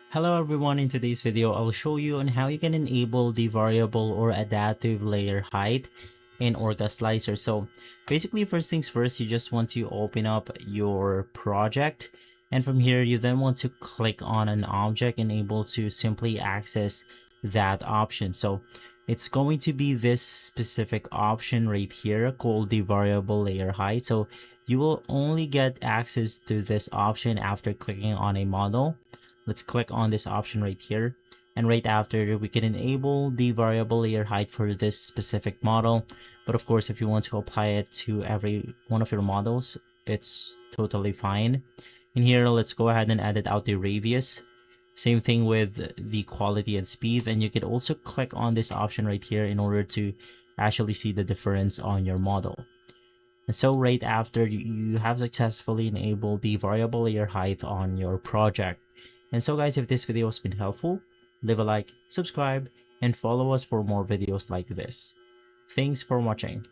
Hello everyone, in today's video I'll show you on how you can enable the variable or adaptive layer height in Orca Slicer. So basically, first things first, you just want to open up your project, and from here you then want to click on an object and able to simply access that option. So it's going to be this specific option right here called the variable layer height. So you will only get access to this option after clicking on a model. Let's click on this option right here, and right after we can enable the variable layer height for this specific model. But of course, if you want to apply it to every one of your models, it's totally fine. In here, let's go ahead and edit out the radius. Same thing with the quality and speed, and you can also click on this option right here in order to actually see the difference on your model. And so right after, you have successfully enabled the variable layer height on your project. And so guys, if this video has been helpful, leave a like, subscribe, and follow us for more videos like this. Thanks for watching.